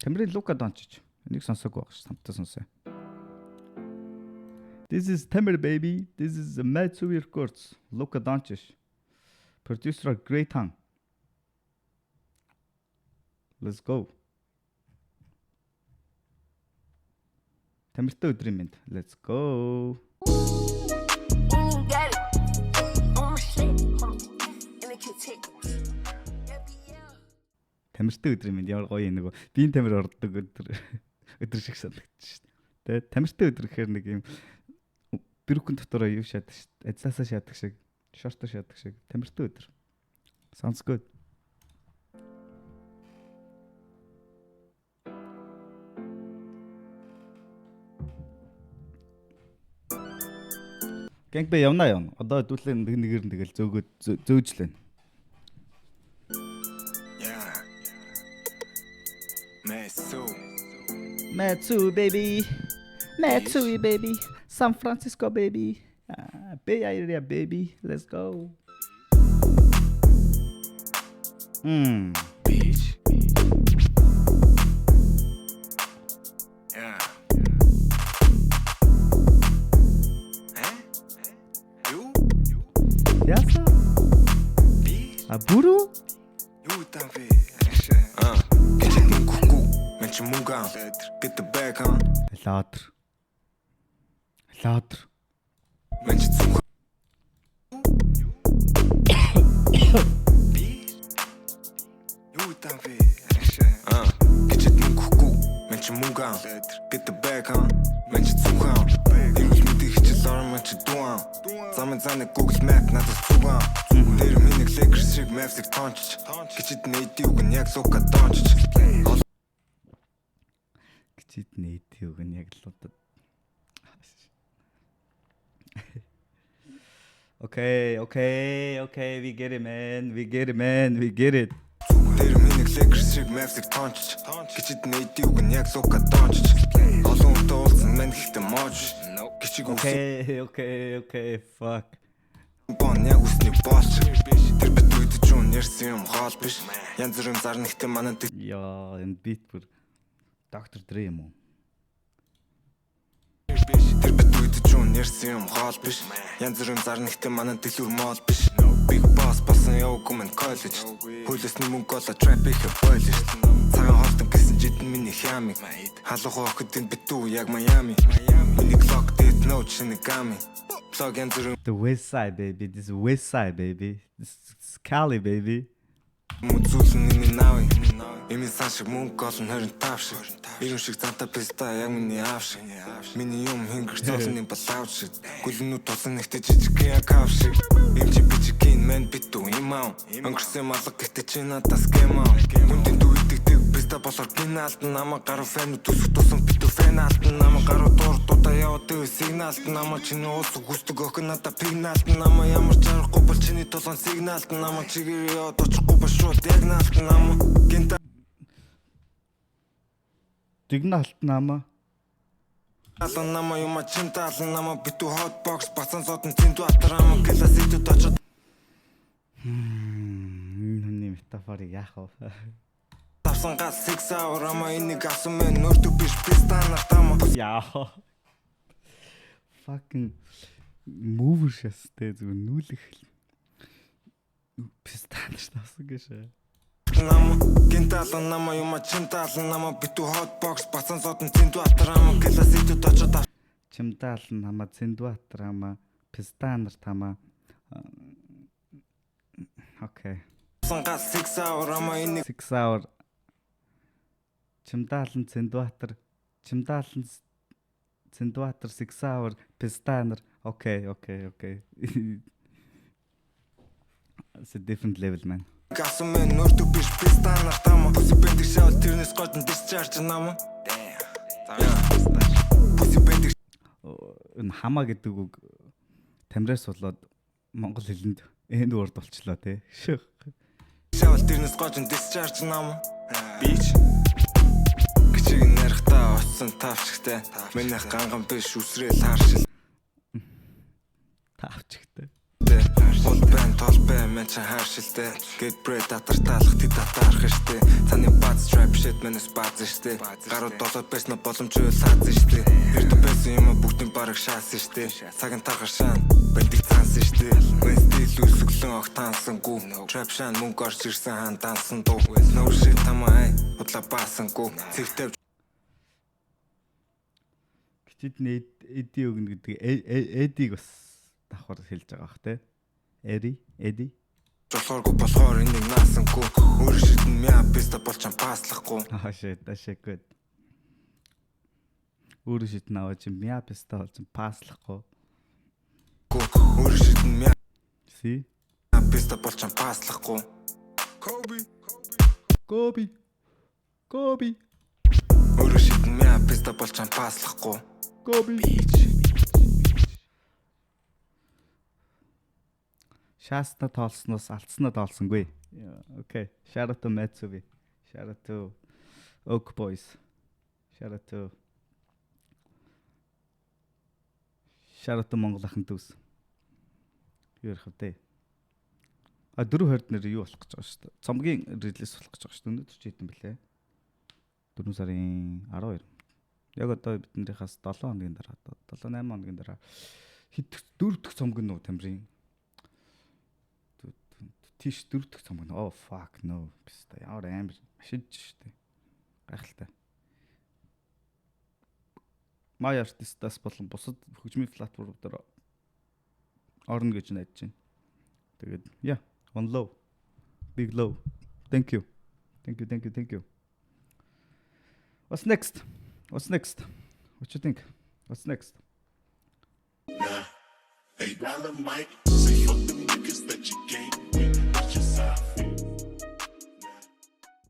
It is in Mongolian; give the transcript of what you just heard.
Тамирын Лука Дончич. Энийг сонсоогүй байх ш. Самтаа сонсоо. This is Tamir baby. This is Matsui Records. Luka Doncic. Producer Great Hang. Let's go. Тамиртай өдрийн мэнд. Let's go. Тамиртай өдрийн мэнд ямар гоё нэг биеийн тамир ордог өдөр шиг санагдчих шүү дээ. Тамиртай өдөр гэхээр нэг юм бирүүхэн дотороо юу шаадаг шүү дээ. Ажилласаа шаадаг шиг, шорто шаадаг шиг. Тамиртай өдөр. Sounds good. Гэнг бэ явна. Одоо хэдүүлээ нэгээр нь тэгэл зөөжлээ. Matsui baby. Matsui baby. San Francisco baby. Bay Area baby. Let's go. Beach. Yeah. You? Яса? Абуру? You там ви. Get the bag on. Лаадр. Менч зүг. Юу там вэ? Гэчэд мөнгөхгүй. Менч мөнгөн. Get the bag on. Менч зүг. Ирүүл мэдээ хичээл орон менч дуан. Замын цааны Google Map надад зүгэн. Дээр миний Lakers шиг Mavericks тончч. Гэчэд нэдий үг нь яг Luka Doncic. Гэчэд нэдий үг нь яг Luka. Okay, we get it, man. We get it. Тэр миний Lakers шиг Mavericks тончч. Гэчэд нэдий үг нь яг Luka Doncic. Олон үнэтэй уулзсан мань гэхдээ мож. Okay, fuck. Бон яг үсний бооч. Тэр бит үйдэж юун ярьсан юм хоол биш. Янз бүрийн зар нэгтэн манад. Яа, энэ бит бүр Dr. Dre юм уу? Тэр бит үйдэж юун ярьсан юм хоол биш. Янз бүрийн зар нэгтэн манад дэлгүр моол биш. Big boss болсон яваагүй мэн коллеж. Хөлөөсний мөнгө олоо trap их бойлж. Цагаан хоолтон гэсэн жидэн миний хямиг. Халуухаа охидын битүү яг Miami. Миний clock date no Shinigami. Plug in the West Side baby. This is West Side baby. This is Cali baby. Музуулын миний наав. Эми сашиг мөнгө олон 25 шиг. Ирэн шиг зантаа писта яг миний аав шиг. Миний юм хингэрч золны балаав шиг. Гүлнүүд тусан нэгтэй жижигхэн акав шиг. Эмчи бичгийн мен битүү имаа. Өнгөрсөн малга гэхдээ чи надаас гэм аа. Хүндийн дүйдэгдэг писта болоор гиналт намаа гаруу фэн төсөх тусан битүү фэн алт намаа гаруу дурдуудаа явдаг сигналт намаа чиний уус гүстэг охин надаа пигналт намаа ямар ч аргагүй бол чиний толон сигналт намаа чигээр яваад очихгүй бол шууд ягналт намаа гинта Сигналт намаа Алан намаа юм ачинтал намаа битүү hotbox бацан зодон зинду атарам гэлээс идэд очоод Нүний метафорыг яах вэ? Тавсан гал 6 hour ама энийг асан мэн нөртөг биш пистанаар тама яа fucking mover шастэй зүгээр нүүлэх пистанаар тавсан гэж Нам гинталан нама юм ачинталан нама битүү hotbox бацан зодон зинду атарам гэлээс идэд очоод чимталан нама зинду атарам пистанаар тама Okay. 6 hour ама энийг 6 hour Чимдаалан Цэндуатар 6 hour пистанер. Okay. It's a different level, man. Гасмен нөртөг биш пистанер тама. Бүсэ бэндэг шаал тэрнээс гол нь discharge нама. Бүсэ бэндэг энэ хамаа гэдэг үг тамираас болоод монгол хэлэнд энд урд болчлоо те. Шаал тэрнээс гол нь discharge нама. Бич Чиг нэрхтаа очсон тавчигтай минийх ганган биш үсрээл харшил тавчигтай бол бэн толбэ мен ч харшилтэй get bread татартаалах ти татаарх штэ таны bad strap shit шид манайс бааз штэ. Гарууд долоод байсан боломжгүй лааз штэ. Эрдэ байсан юм бүгдийн бараг шаасан штэ. Цагийн тархар шаан бэндэг цаасан штэ. Мэн стил үсгэлэн огтаансангүй. Trap шаан мөнгө орж ирсэн хаан дансан дуу. No shit тамаа худлаа баасангүй. Цэгтэй Тэдний эди өгнө гэдэг эдиг бас давхар хэлж байгаа бах те. Эди. болохоор энийг наасангүй. Өөр шидэн мяа писта болчан пааслахгүй. Ашиг. Өөр шидэн аваач мяа писта болчан пааслахгүй. Өөр шидэн мяа Си. писта болчан пааслахгүй. Коби. Өөр шидэн мяа писта болчан пааслахгүй. Коби. Шаасна тоолсноос алдснаа тоолсонгүй. Окей. Shout out to Metsubi. Shout out to Oak Boys. Shout out to Монгол ахын дүүс. Юу ярих вэ? 4/20 нэр юу болох гэж байгаа шүү дээ. Цомгийн релиз болох гэж байгаа шүү дээ. Өнөөдөр ч хэдэн бэлээ? 4 сарын 12. Яг одоо биднийхээс 7 хоногийн дараа 7-8 хоногийн дараа хэд 4 дахь цомог нь Тамирын тийш 4 дахь цомог нь fuck no бистэ ямар амар машинж штэ гайхалтай My Artist-аас болон бусад хөгжмийн платформ дээр орно гэж найдаж байна. Тэгээд one love big love thank you. What's next? What you think? What's next? $8 mic, say fuck them niggas that you can't